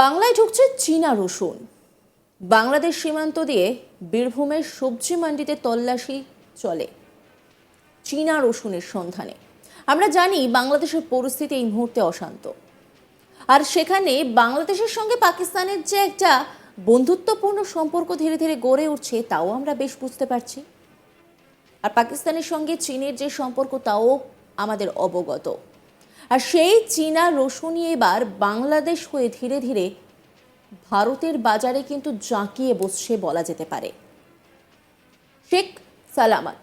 বাংলায় ঢুকছে চীনা রসুন। বাংলাদেশ সীমান্ত দিয়ে বীরভূমের সবজি মান্ডিতে তল্লাশি চলে চীনা রসুনের সন্ধানে। আমরা জানি বাংলাদেশের পরিস্থিতি এই মুহূর্তে অশান্ত, আর সেখানে বাংলাদেশের সঙ্গে পাকিস্তানের যে একটা বন্ধুত্বপূর্ণ সম্পর্ক ধীরে ধীরে গড়ে উঠছে তাও আমরা বেশ বুঝতে পারছি। আর পাকিস্তানের সঙ্গে চীনের যে সম্পর্ক তাও আমাদের অবগত। আর সেই চীনা রসুনই এবার বাংলাদেশ হয়ে ধীরে ধীরে ভারতের বাজারে কিন্তু জাঁকিয়ে বসছে বলা যেতে পারে। শেখ সালামত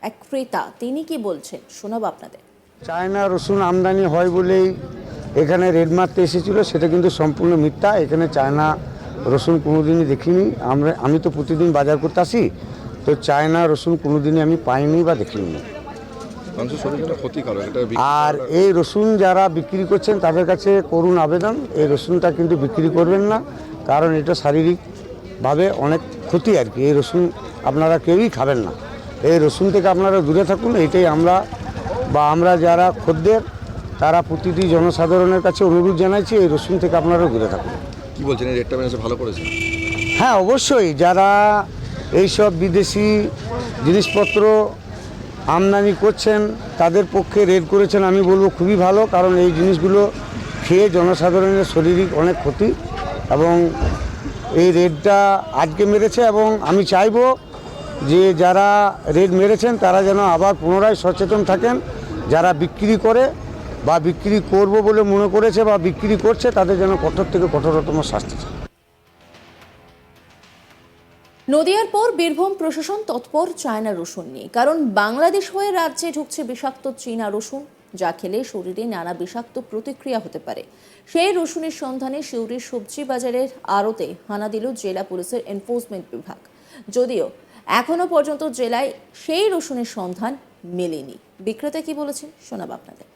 এক ক্রেতা, তিনি কি বলছেন শোনাবো আপনাদের। চায়না রসুন আমদানি হয় বলেই এখানে রেড মারতে এসেছিল, সেটা কিন্তু সম্পূর্ণ মিথ্যা। এখানে চায়না রসুন কোনোদিনই দেখিনি। আমি তো প্রতিদিন বাজার করতে আসি, তো চায়না রসুন কোনোদিনই আমি পাইনি বা দেখিনি। আর এই রসুন যারা বিক্রি করছেন তাদের কাছে করুণ আবেদন, এই রসুনটা কিন্তু বিক্রি করবেন না, কারণ এটা শারীরিকভাবে অনেক ক্ষতি আর কি। এই রসুন আপনারা কেউই খাবেন না, এই রসুন থেকে আপনারা দূরে থাকুন। এটাই আমরা যারা খদ্দের তারা প্রতিটি জনসাধারণের কাছে অনুরোধ জানাইছি, এই রসুন থেকে আপনারা দূরে থাকুন। কি বলছেন, এই রেটটা মেনে ভালো করেছে? হ্যাঁ, অবশ্যই। যারা এইসব বিদেশি জিনিসপত্র আমদানি করছেন তাদের পক্ষে রেড করেছেন, আমি বলবো খুবই ভালো, কারণ এই জিনিসগুলো খেয়ে জনসাধারণের শারীরিক অনেক ক্ষতি, এবং এই রেডটা আজকে মেরেছে। এবং আমি চাইবো যে যারা রেড মেরেছেন তারা যেন আবার পুনরায় সচেতন থাকেন। যারা বিক্রি করে বা বিক্রি করব বলে মনে করেছে বা বিক্রি করছে তাদের যেন কঠোর থেকে কঠোরতম শাস্তি চায়। নদিয়ার পর বীরভূম প্রশাসন তৎপর চায়না রসুন নিয়ে, কারণ বাংলাদেশ হয়ে রাজ্যে ঢুকছে বিষাক্ত চীনা রসুন, যা খেলে শরীরে নানা বিষাক্ত প্রতিক্রিয়া হতে পারে। সেই রসুনের সন্ধানে সিউড়ির সবজি বাজারের আড়তে হানা দিল জেলা পুলিশের এনফোর্সমেন্ট বিভাগ। যদিও এখনো পর্যন্ত জেলায় সেই রসুনের সন্ধান মেলেনি। বিক্রেতা কি বলেছেন শোনাব আপনাদের।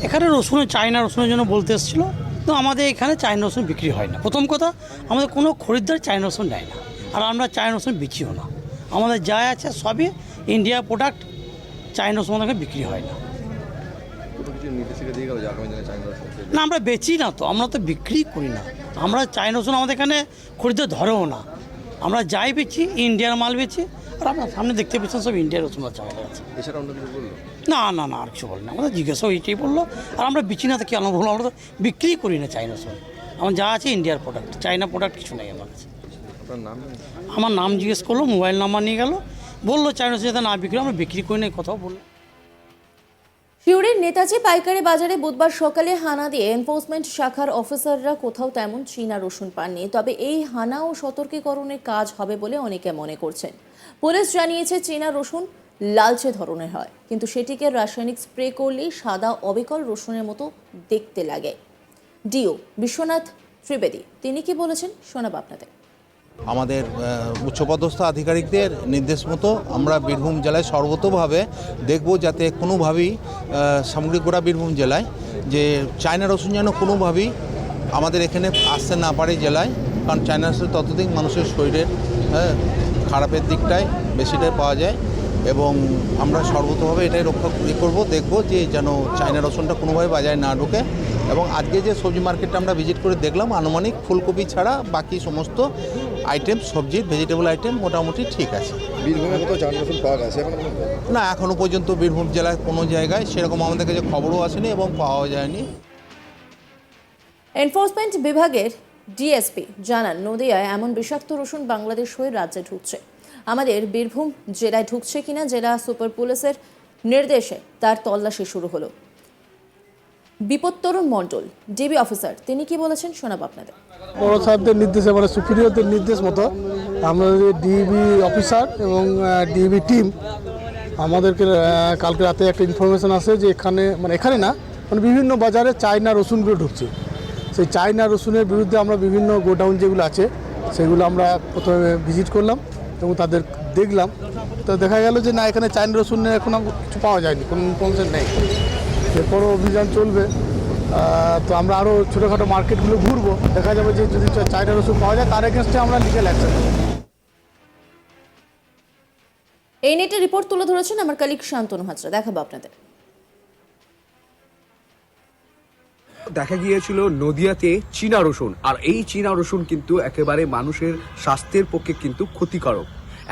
এখানে রসুনের চায়না রসুনের জন্য বলতে এসেছিলো, তো আমাদের এখানে চায়না রসুন বিক্রি হয় না। প্রথম কথা, আমাদের কোনো খরিদ্দার চায়না রসুন নেয় না, আর আমরা চায়না রসুন বিক্রিও না। আমাদের যা আছে সবই ইন্ডিয়া প্রোডাক্ট, চায়না রসুন আমাদের বিক্রি হয় না। না, আমরা বেচি না, তো আমরা তো বিক্রি করি না। আমরা চায়না রসুন আমাদের এখানে খরিদ্দার ধরেও না। আমরা যাই বেচি ইন্ডিয়ার মাল বেচি, আর আপনার সামনে দেখতে পেয়েছেন সব ইন্ডিয়ার রসুন আছে আমাদের কাছে। এছাড়া অন্য কিছু বললো? না না না, আর কিছু বলে না। আমাদের জিজ্ঞাসাও এইটাই বললো। আর আমরা বিচি না তো কি বলবো, আমরা তো বিক্রি করি না চায়না রসুন। আমার যা আছে ইন্ডিয়ার প্রোডাক্ট, চায়না প্রোডাক্ট কিছু নেই আমার কাছে। আপনার নাম? আমার নাম জিজ্ঞেস করলো, মোবাইল নাম্বার নিয়ে গেল, বললো চায়না রসুন যাতে না বিক্রি, আমরা বিক্রি করি না, এই কথাও বললো। সিউড়ির নেতাজি পাইকারি বাজারে বুধবার সকালে হানা দিয়ে এনফোর্সমেন্ট শাখার অফিসাররা কোথাও তেমন চীনা রসুন পাননি। তবে এই হানা ও সতর্কীকরণের কাজ হবে বলে অনেকে মনে করছেন। পুলিশ জানিয়েছে চীনা রসুন লালচে ধরনের হয়, কিন্তু সেটিকে রাসায়নিক স্প্রে করলেই সাদা অবিকল রসুনের মতো দেখতে লাগে। ডিও বিশ্বনাথ ত্রিবেদী তিনি কি বলেছেন শোনাব আপনাদের। আমাদের উচ্চপদস্থ আধিকারিকদের নির্দেশ মতো আমরা বীরভূম জেলায় সর্বতোভাবে দেখব যাতে কোনোভাবেই সামগ্রিক গোড়া বীরভূম জেলায় যে চায়না রসুন যেন কোনোভাবেই আমাদের এখানে আসতে না পারে জেলায়, কারণ চায়না রসুন ততদিন মানুষের শরীরের খারাপের দিকটাই বেশিটাই পাওয়া যায়। এবং আমরা সর্বতভাবে এটাই রক্ষা করব, দেখব যে যেন চায়না রসুনটা কোনোভাবে বাজারে না ঢোকে। এবং আজকে যে সবজি মার্কেটটা আমরা ভিজিট করে দেখলাম, আনুমানিক ফুলকপি ছাড়া বাকি সমস্ত আইটেম, সবজির ভেজিটেবল আইটেম মোটামুটি ঠিক আছে। বীরভূমে কোথাও চায়না রসুন পাওয়া গেছে না, এখনও পর্যন্ত বীরভূম জেলায় কোনো জায়গায় সেরকম আমাদের কাছে খবরও আসেনি এবং পাওয়া যায়নি। এনফোর্সমেন্ট বিভাগের ডিএসপি জানান, নদিয়ায় এমন বিষাক্ত রসুন বাংলাদেশ হয়ে রাজ্যে ঢুকছে। আমাদের বীরভূম জেলায় ঢুকছে কিনা জেলা সুপার পুলিশের নির্দেশে তার তল্লাশি শুরু হলো। বিপত্তরুণ মণ্ডল ডিবি অফিসার তিনি কি বলেছেন শোনাব আপনাদের। বড় সাহেবদের নির্দেশে, মানে সুপিরিয়রদের নির্দেশ মতো আমাদের ডিবি অফিসার এবং ডিবি টিম আমাদেরকে কালকে রাতে একটা ইনফরমেশন আসে যে এখানে না, মানে বিভিন্ন বাজারে চায়না রসুনগুলো ঢুকছে। সেই চায়না রসুনের বিরুদ্ধে আমরা বিভিন্ন গোডাউন যেগুলো আছে সেগুলো আমরা প্রথমে ভিজিট করলাম এবং তাদের দেখলাম। তো দেখা গেল যে না, এখানে চায়না রসুনের এখনও কিছু পাওয়া যায়নি, কোনো ইনফরমেশন নেই। এরপরও অভিযান চলবে। তো আমরা আরও ছোটোখাটো মার্কেটগুলো ঘুরবো, দেখা যাবে যে যদি চায়না রসুন পাওয়া যায় তার এগেনস্টে আমরা লিগ্যাল অ্যাকশন নেব। এই নিয়ে একটা রিপোর্ট তুলে ধরেছেন আমার কলিগ শান্তনু হাজরা, দেখাবো আপনাদের। দেখা গিয়েছিল নদিয়াতে চীনা রসুন, আর এই চীনা রসুন কিন্তু একেবারে মানুষের স্বাস্থ্যের পক্ষে কিন্তু ক্ষতিকারক,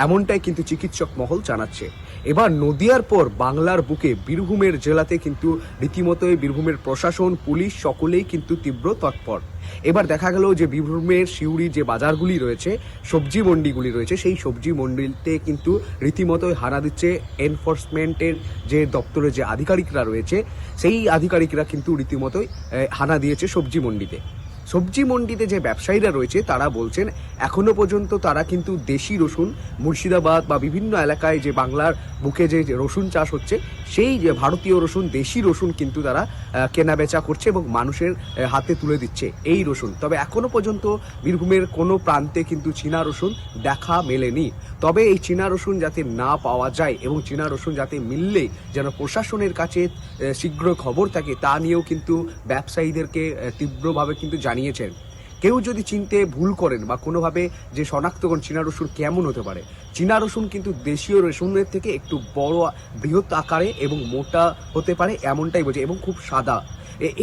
এমনটাই কিন্তু চিকিৎসক মহল জানাচ্ছে। এবার নদিয়ার পর বাংলার বুকে বীরভূমের জেলাতে কিন্তু রীতিমতোই বীরভূমের প্রশাসন, পুলিশ সকলেই কিন্তু তীব্র তৎপর। এবার দেখা গেল যে বীরভূমের সিউড়ি যে বাজারগুলি রয়েছে, সবজি মন্ডিগুলি রয়েছে, সেই সবজি মন্ডিতে কিন্তু রীতিমতোই হানা দিচ্ছে এনফোর্সমেন্টের যে দপ্তরের যে আধিকারিকরা রয়েছে, সেই আধিকারিকরা কিন্তু রীতিমতোই হানা দিয়েছে সবজি মন্ডিতে। সবজি মন্ডিতে যে ব্যবসায়ীরা রয়েছে তারা বলছেন এখনো পর্যন্ত তারা কিন্তু দেশি রসুন, মুর্শিদাবাদ বা বিভিন্ন এলাকায় যে বাংলার বুকে যে রসুন চাষ হচ্ছে, সেই যে ভারতীয় রসুন, দেশি রসুন কিন্তু তারা কেনা বেচা করছে এবং মানুষের হাতে তুলে দিচ্ছে এই রসুন। তবে এখনো পর্যন্ত বীরভূমের কোনো প্রান্তে কিন্তু চীনা রসুন দেখা মেলেনি। তবে এই চীনা রসুন যাতে না পাওয়া যায় এবং চীনা রসুন যাতে মিললে যেন প্রশাসনের কাছে শীঘ্র খবর থাকে, তা নিয়েও কিন্তু ব্যবসায়ীদেরকে তীব্রভাবে কিন্তু জানিয়েছেন। কেউ যদি চিনতে ভুল করেন বা কোনোভাবে যে শনাক্ত করেন চীনা রসুন কেমন হতে পারে, চীনা রসুন কিন্তু দেশীয় রসুনের থেকে একটু বড়, বৃহৎ আকারে এবং মোটা হতে পারে, এমনটাই বোঝে, এবং খুব সাদা।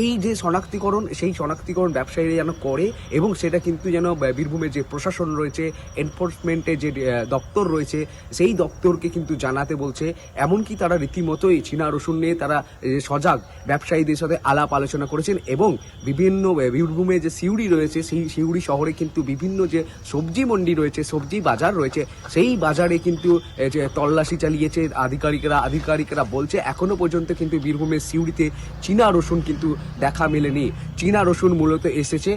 এই যে শনাক্তিকরণ, সেই শনাক্তিকরণ ব্যবসায়ীরা যেন করে এবং সেটা কিন্তু যেন বীরভূমের যে প্রশাসন রয়েছে, এনফোর্সমেন্টের যে দপ্তর রয়েছে, সেই দপ্তরকে কিন্তু জানাতে বলছে। এমনকি তারা রীতিমতোই চীনা রসুন নিয়ে তারা সজাগ ব্যবসায়ীদের সাথে আলাপ আলোচনা করেছেন এবং বিভিন্ন বীরভূমে যে সিউড়ি রয়েছে, সেই সিউড়ি শহরে কিন্তু বিভিন্ন যে সবজি মন্ডি রয়েছে, সবজি বাজার রয়েছে, সেই বাজারে কিন্তু যে তল্লাশি চালিয়েছে আধিকারিকরা বলছে এখনো পর্যন্ত কিন্তু বীরভূমের সিউড়িতে চীনা রসুন কিন্তু দেখা মেলেনি। চীনা রসুন মূলত এসেছে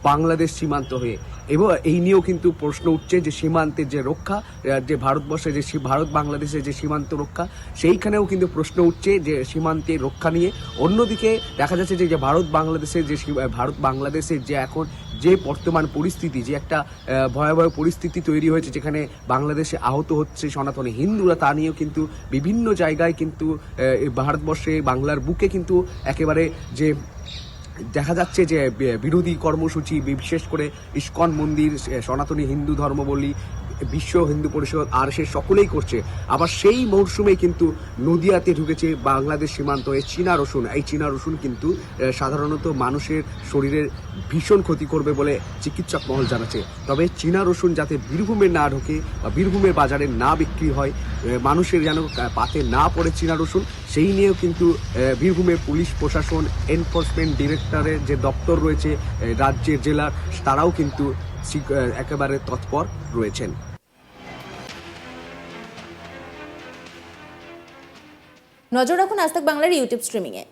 বাংলাদেশ সীমান্ত হয়ে, এবং এই নিয়েও কিন্তু প্রশ্ন উঠছে যে সীমান্তের যে রক্ষা, যে ভারতবর্ষে যে ভারত বাংলাদেশের যে সীমান্ত রক্ষা, সেইখানেও কিন্তু প্রশ্ন উঠছে যে সীমান্তের রক্ষা নিয়ে। অন্যদিকে দেখা যাচ্ছে যে ভারত বাংলাদেশের যে এখন যে বর্তমান পরিস্থিতি, যে একটা ভয়াবহ পরিস্থিতি তৈরি হয়েছে, যেখানে বাংলাদেশে আহত হচ্ছে সনাতনী হিন্দুরা, তা নিয়েও কিন্তু বিভিন্ন জায়গায় কিন্তু ভারতবর্ষে বাংলার বুকে কিন্তু একেবারে যে দেখা যাচ্ছে যে বিরোধী কর্মসূচি, বিশেষ করে ইস্কন মন্দির, সনাতনী হিন্দু ধর্মাবলী, বিশ্ব হিন্দু পরিষদ, আর সে সকলেই করছে। আবার সেই মরশুমে কিন্তু নদিয়াতে ঢুকেছে বাংলাদেশ সীমান্ত চীনা রসুন। এই চীনা রসুন কিন্তু সাধারণত মানুষের শরীরের ভীষণ ক্ষতি করবে বলে চিকিৎসক মহল জানাচ্ছে। তবে চীনা রসুন যাতে বীরভূমে না ঢোকে বা বীরভূমের বাজারে না বিক্রি হয়, মানুষের যেন পাতে না পড়ে চীনা রসুন, সেই নিয়েও কিন্তু বীরভূমের পুলিশ প্রশাসন, এনফোর্সমেন্ট ডিরেক্টরের যে দপ্তর রয়েছে রাজ্যের, জেলার, তারাও কিন্তু একেবারে তৎপর রয়েছেন। নজর রাখুন আজ তাক বাংলার ইউটিউব স্ট্রিমিংয়ে।